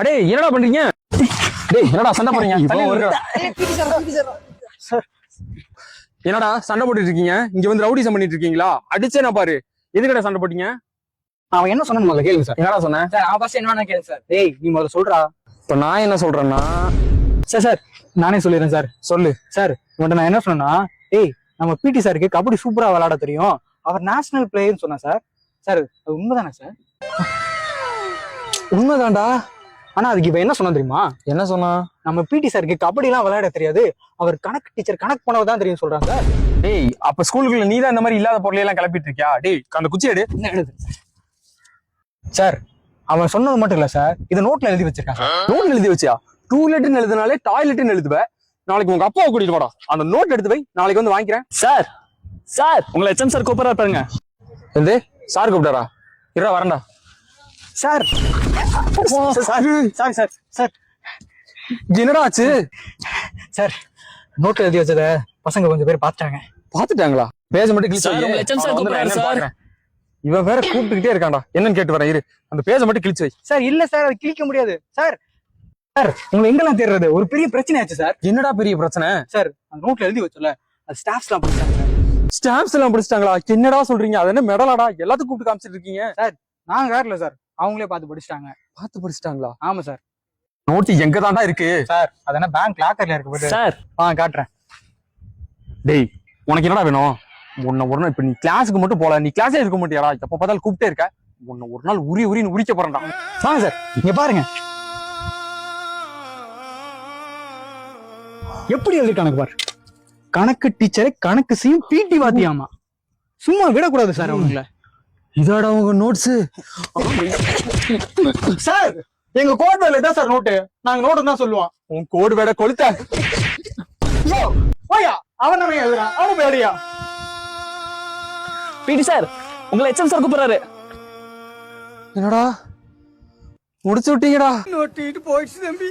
அடே என்னடா பண்றீங்க? டேய் என்னடா சண்டை போறீங்க? என்னடா சண்டை போட்டுட்டு இருக்கீங்க? இங்க வந்து ரவுடிசம் பண்ணிட்டு இருக்கீங்களா? அடிச்சே நான் பாரு. எதுக்கடா சண்டை போட்டீங்க? அவன் என்ன சொன்னு முதல்ல கேளுங்க சார். என்னடா சொன்னேன்? சார் அவன் ஃபர்ஸ்ட் என்ன வேணா கேளுங்க சார். டேய் நீ முதல்ல சொல்றா. இப்ப நான் என்ன சொல்றேன்னா சார் நானே சொல்லிடுறேன் சார். சொல்லு. சார் உன்கிட்ட நான் என்ன சொன்னேன்னா, ஏய் நம்ம பிடி சாருக்கு கபடி சூப்பரா விளையாட தெரியும், அவர் நேஷனல் பிளேயர்னு சொன்னா சார். சார் அது உண்மைதானே சார்? உண்மைதான்டா. ஆனா அதுக்கு இவன் என்ன சொன்னா தெரியுமா? என்ன சொன்னா? நம்ம பிடி சாருக்கு கபடி எல்லாம் விளையாட தெரியாது, அவர் கணக்கு டீச்சர் கணக்கு பண்ணவர் தான் தெரியும் சொல்றாங்க சார். டேய் அப்ப ஸ்கூலுக்குள்ள நீ தான் இந்த மாதிரி இல்லாத பொருளை எல்லாம் கிளப்பிட்டு இருக்கியா? டேய் அந்த குச்சி எடு. என்ன எழுது சார்? அவன் சொன்னது மட்டும் இல்ல சார், இதை நோட்ல எழுதி வச்சிருக்கான் சார். நோட் எழுதி வச்சியா? டூலெட்னு எழுதுனாலே டாய்லெட்னு எழுதுவ. நாளைக்கு உங்க அப்பாவை கூட்டிட்டு போடா. அந்த நோட் எடுத்து போய் நாளைக்கு வந்து வாங்கிக்கிறேன். சார் சார் உங்களை எச்எம் சார் கூப்பிடறா பாருங்க. எது சார் கூப்பிட்டாரா? இருடா வரேன்டா. Sir sorry sir. சார் என்னடா ஆச்சு? சார் நோட்ல எழுதி வச்சத பசங்க கொஞ்சம் பேர் பார்த்துட்டாங்க. பாத்துட்டாங்களா? பேஜ மட்டும் கிழிச்சு சார், உங்களை HM சார் கூப்பிடுறாரு சார். இவன் வேற கூப்பிட்டுக்கிட்டே இருக்கான்டா. என்னன்னு கேட்டு வரேன் இரு. அந்த பேஜ மட்டும் கிழிச்சு வை. சார் இல்ல சார், அது கிழிக்க முடியாது சார். சார் உங்களை எங்கெல்லாம் தேடுறது? ஒரு பெரிய பிரச்சனை ஆச்சு சார். என்னடா பெரிய பிரச்சனை? சார் அந்த நோட்ல எழுதி வச்சல, அது ஸ்டாஃப்ஸ் எல்லாம் படிச்சாங்க சார். ஸ்டாம்ப்ஸ் எல்லாம் பிடிச்சிட்டாங்களா? என்னடா சொல்றீங்க? அது என்ன மெடலாடா? எல்லாத்துக்கும் கூப்பிட்டு காமிச்சிட்டு இருக்கீங்க. நாங்க காட்டல சார், அவங்களே பார்த்து படிச்சிட்டாங்க. பார்த்து படிச்சிட்டாங்களா? ஆமா சார். நோட்டு எங்க தாண்டா இருக்கு? சார் அது என்ன பேங்க் லாக்கர்ல இருக்கு போட்டு. சார் காட்டுறேன். டேய் உனக்கு என்னடா வேணும்? உன்னை ஒரு நாள் இப்ப நீ கிளாஸுக்கு மட்டும் போல, நீ கிளாஸே இருக்க மாட்டியாடா? எப்ப பார்த்தாலும் கூப்பிட்டே இருக்க. உன்னை ஒரு நாள் உரின்னு உரிக்க போறேன்டா. வாங்க சார், இங்க பாருங்க எப்படி எழுதிருக்கானுங்க பாரு. கணக்கு டீச்சரை கணக்கு செய்யும் பிடி வாத்தியாமா. சும்மா விடக்கூடாது சார் அவங்கள. இதாடா உங்க நோட்ஸ்? சார் எங்க கோட் வேலை தான் சார் நோட்டு. நாங்க நோட்டு தான் சொல்லுவோம். உன் கோடு வேட கொளுத்த. அவன் நம்ம எழுதுறான், அவன் வேலையா? பிடி சார் உங்களை எச்எம் சார் கூப்பிடுறாரு. என்னடா முடிச்சு விட்டீங்கடா? நோட்டிட்டு போயிடுச்சு தம்பி.